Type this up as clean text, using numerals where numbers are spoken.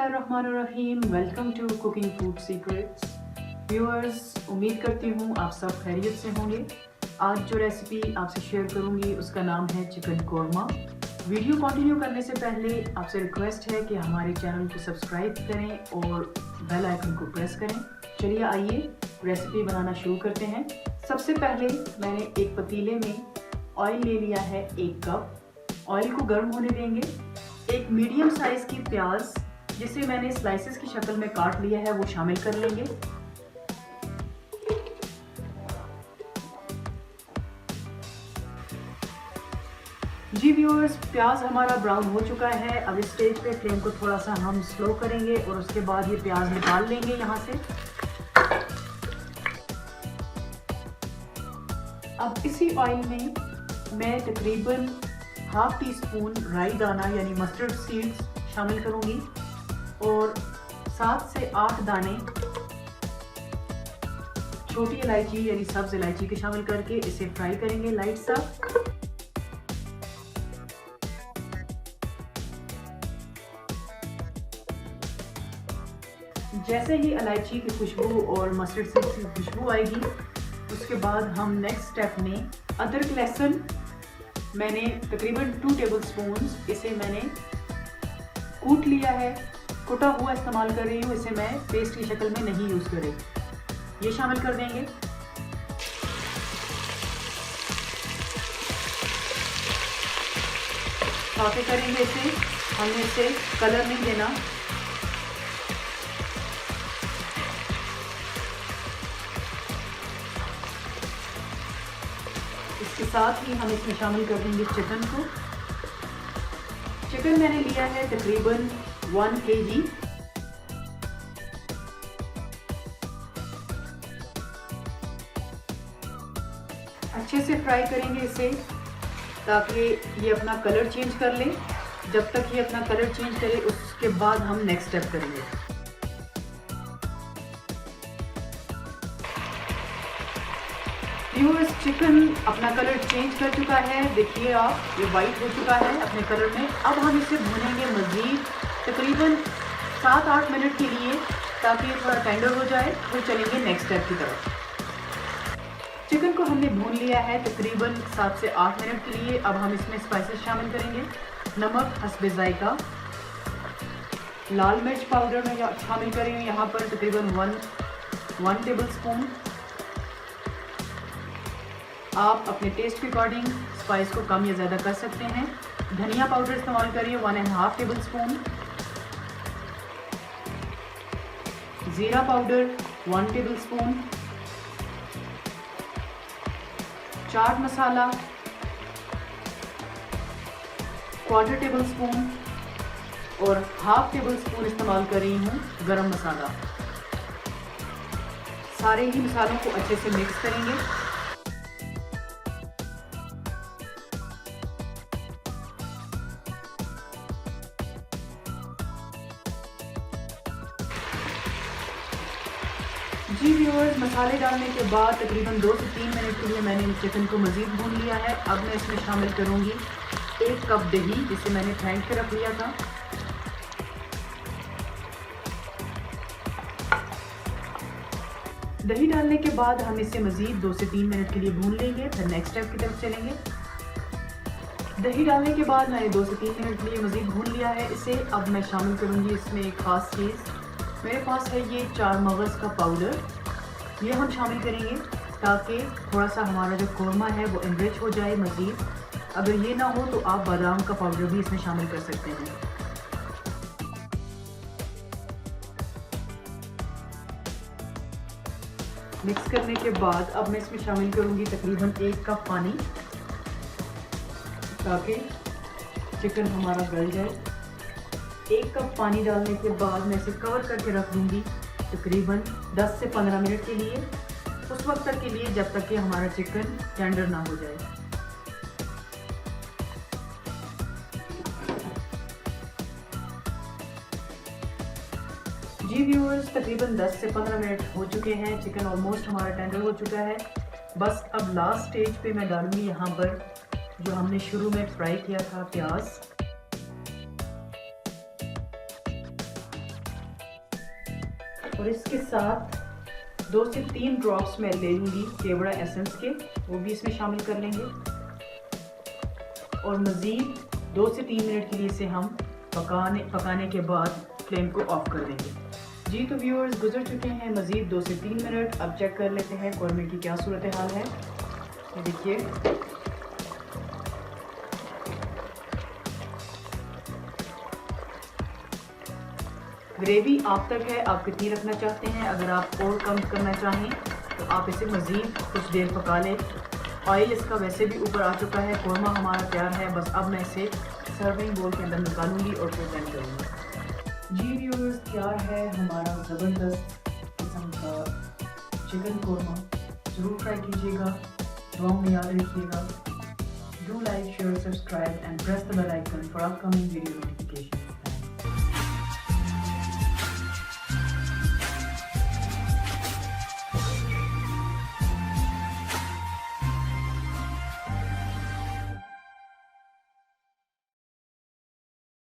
बिस्मिल्लाहिर्रहमानिर्रहीम। Welcome to cooking food secrets. Viewers, उम्मीद करती हूँ आप सब खैरियत से होंगे। आज जो रेसिपी आपसे शेयर करूँगी उसका नाम है चिकन कोरमा। वीडियो कंटिन्यू करने से पहले आपसे रिक्वेस्ट है कि हमारे चैनल को सब्सक्राइब करें और बेल आइकन को प्रेस करें। चलिए आइए रेसिपी बनाना शुरू करते हैं। सबसे पहले मैंने एक पतीले में ऑयल ले लिया है 1 कप। ऑयल को गर्म होने देंगे। एक मीडियम साइज की प्याज जिसे मैंने स्लाइसेस की शक्ल में काट लिया है वो शामिल कर लेंगे। जी व्यूअर्स, प्याज हमारा ब्राउन हो चुका है। अब इस स्टेज पे फ्लेम को थोड़ा सा हम स्लो करेंगे और उसके बाद ये प्याज निकाल लेंगे यहाँ से। अब इसी ऑयल में मैं तकरीबन ½ टीस्पून राई दाना यानी मस्टर्ड सीड्स शामिल करूंगी और 7 से 8 दाने छोटी इलायची यानी सब्ज इलायची के शामिल करके इसे फ्राई करेंगे लाइट सा। जैसे ही इलायची की खुशबू और मस्टर्ड सीड्स की खुशबू आएगी उसके बाद हम नेक्स्ट स्टेप में अदरक लहसुन, मैंने तकरीबन 2 टेबलस्पून इसे मैंने कूट लिया है। कुटा हुआ इस्तेमाल कर रही हूँ, इसे मैं पेस्ट की शक्ल में नहीं यूज़ कर रही। ये शामिल कर देंगे। सौते करेंगे इसे, हमने इसे कलर नहीं देना। इसके साथ ही हम इसमें शामिल कर देंगे चिकन को। चिकन मैंने लिया है तकरीबन 1 kg। अच्छे से फ्राई करेंगे इसे ताकि ये अपना कलर चेंज कर ले। जब तक ये अपना कलर चेंज करे उसके बाद हम नेक्स्ट स्टेप करेंगे। व्यूअर्स, चिकन अपना कलर चेंज कर चुका है, देखिए आप, ये वाइट हो चुका है अपने कलर में। अब हम इसे भूनेंगे मज़ीद तकरीबन 7-8 मिनट के लिए ताकि ये थोड़ा टेंडर हो जाए। फिर चलेंगे नेक्स्ट स्टेप की तरफ। चिकन को हमने भून लिया है तकरीबन 7 से 8 मिनट के लिए। अब हम इसमें स्पाइसेस शामिल करेंगे। नमक हस्बे जायका, लाल मिर्च पाउडर में शामिल करेंगे यहाँ पर तकरीबन 1 टेबलस्पून। आप अपने टेस्ट के अकॉर्डिंग स्पाइस को कम या ज़्यादा कर सकते हैं। धनिया पाउडर इस्तेमाल करिए 1½ टेबलस्पून। ज़ीरा powder 1 tablespoon. Chaat masala 1/4 tablespoon और ½ टेबलस्पून इस्तेमाल कर रही हूँ गरम मसाला। सारे ही मसालों को अच्छे से मिक्स करेंगे। जी व्यूअर्स, मसाले डालने के बाद तकरीबन 2 से 3 मिनट के लिए मैंने चिकन को मज़ीद भून लिया है। अब मैं इसमें शामिल करूंगी 1 कप दही जिसे मैंने फेंट के रख लिया था। दही डालने के बाद हम इसे मज़ीद 2 से 3 मिनट के लिए भून लेंगे। फिर नेक्स्ट स्टेप की तरफ चलेंगे। दही डालने के बाद मैंने 2 से 3 मिनट के लिए मज़ीद भून लिया है इसे। अब मैं शामिल करूंगी इसमें एक ख़ास चीज़। मेरे पास है ये 4 मगज़ का पाउडर। ये हम शामिल करेंगे ताकि थोड़ा सा हमारा जो कोरमा है वो एनरिच हो जाए मज़ीद। अगर ये ना हो तो आप बादाम का पाउडर भी इसमें शामिल कर सकते हैं। मिक्स करने के बाद अब मैं इसमें शामिल करूंगी तकरीबन 1 कप पानी ताकि चिकन हमारा गल जाए। 1 कप पानी डालने के बाद मैं इसे कवर करके रख दूंगी तकरीबन 10 से 15 मिनट के लिए। उस वक्त तक के लिए जब तक कि हमारा चिकन टेंडर ना हो जाए। जी व्यूअर्स, तकरीबन 10 से 15 मिनट हो चुके हैं। चिकन ऑलमोस्ट हमारा टेंडर हो चुका है। बस अब लास्ट स्टेज पे मैं डालूंगी यहाँ पर जो हमने शुरू में फ्राई किया था प्याज। और इसके साथ 2 से 3 ड्रॉप्स मैं ले लूँगी केवड़ा एसेंस के, वो भी इसमें शामिल कर लेंगे और मज़ीद 2 से 3 मिनट के लिए इसे हम पकाने के बाद फ्लेम को ऑफ कर देंगे। जी तो व्यूअर्स, गुजर चुके हैं मज़ीद 2 से 3 मिनट। अब चेक कर लेते हैं कौरमे की क्या सूरत हाल है। ये देखिए, ग्रेवी आप तक है, आप कितनी रखना चाहते हैं। अगर आप और कम करना चाहें तो आप इसे मज़ीद कुछ देर पका लें। ऑयल इसका वैसे भी ऊपर आ चुका है, कौरमा हमारा तैयार है। बस अब मैं इसे सर्विंग बोल के अंदर निकालूंगी और प्रेजेंट करूँगी। जी व्यूअर्स, तैयार है हमारा ज़बरदस्त किस्म का चिकन कौरमा। ज़रूर ट्राई कीजिएगा, दुआओं में याद रखिएगा। Do like, share, subscribe and press the bell icon for upcoming video notification.